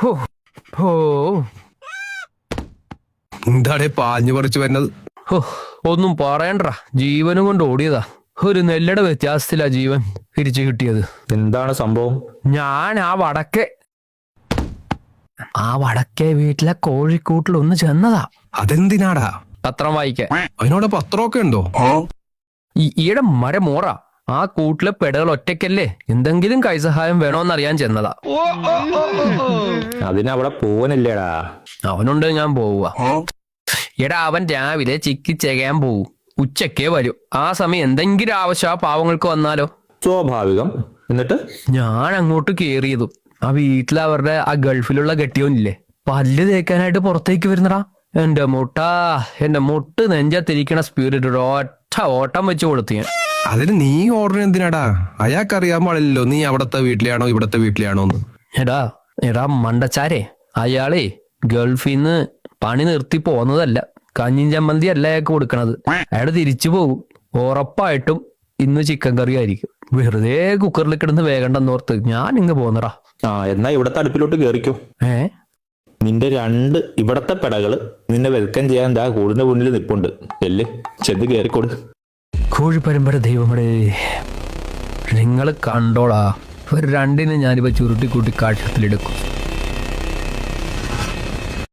ഹോ ഹോ എന്താടേ പാഞ്ഞു പറിച്ചു വരുന്നത്? ഹോ ഒന്നും പറയണ്ട, ജീവനും കൊണ്ട് ഓടിയതാ. ഒരു നെല്ലട വ്യത്യാസത്തിലാ ജീവൻ തിരിച്ചു കിട്ടിയത്. എന്താണ് സംഭവം? ഞാൻ ആ വടക്കേ വീട്ടിലെ കോഴിക്കൂട്ടിൽ ഒന്ന് ചെന്നതാ. അതെന്തിനാടാ? പത്രം വായിക്കാൻ. അതിനോട് പത്രമൊക്കെ ഉണ്ടോ? ഈയിടെ മോറ ആ കൂട്ടിലെ പെടകൾ ഒറ്റയ്ക്കല്ലേ, എന്തെങ്കിലും കൈസഹായം വേണോന്നറിയാൻ ചെന്നതാ. അതിനവിടെ പോവാനില്ലേടാ. അവനുണ്ട്, ഞാൻ പോവുക. എടാ, അവൻ രാവിലെ ചിക്കി ചെകയാൻ പോവും, ഉച്ചക്കേ വരും. ആ സമയം എന്തെങ്കിലും ആവശ്യം ആ പാവങ്ങൾക്ക് വന്നാലോ? സ്വാഭാവികം. എന്നിട്ട് ഞാൻ അങ്ങോട്ട് കേറിയതും ആ വീട്ടിൽ അവരുടെ ആ ഗൾഫിലുള്ള കെട്ടിയോനില്ലേ, പല്ല് തേക്കാനായിട്ട് പുറത്തേക്ക് വരുന്നടാ. എന്റെ മുട്ട് നെഞ്ചത്തിരിക്കണ സ്പീഡിൽ ഒരു ഒറ്റ ഓട്ടം വെച്ച് കൊടുത്തു ഞാൻ. അതിന് നീ ഓർഡർ എന്തിനാടാ? അയാൾക്കറിയാൻ പാടില്ലല്ലോ നീ അവിടത്തെ വീട്ടിലാണോ ഇവിടത്തെ വീട്ടിലാണോ എന്ന്. എടാ മണ്ടച്ചാരെ, അയാളെ ഗൾഫിന്ന് പണി നിർത്തി പോന്നതല്ല, കഞ്ഞിൻ ചമ്മന്തി അല്ല അയാൾക്ക് കൊടുക്കണത്. അയാൾ തിരിച്ചു പോകും ഉറപ്പായിട്ടും. ഇന്ന് ചിക്കൻ കറി ആയിരിക്കും. വെറുതെ കുക്കറിൽ കിടന്ന് വേഗണ്ടെന്നോർത്ത് ഞാൻ ഇങ്ങ് പോന്നടാ. എന്നാ ഇവിടത്തെ അടുപ്പിലോട്ട് കേറിക്കോ. നിന്റെ 2 ഇവിടത്തെ പെടകള് നിന്നെ വെൽക്കം ചെയ്യാൻ കൂടിന്റെ മുന്നിൽ നിപ്പുണ്ട്. ചെന്ന് കേറിക്കൊടു. കോഴിപ്പരമ്പര ദൈവമേ, നിങ്ങൾ കണ്ടോളാ. ഒരു 2 ഞാനിപ്പോ ചുരുട്ടിക്കൂട്ടി കാഴ്ചത്തിലെടുക്കും.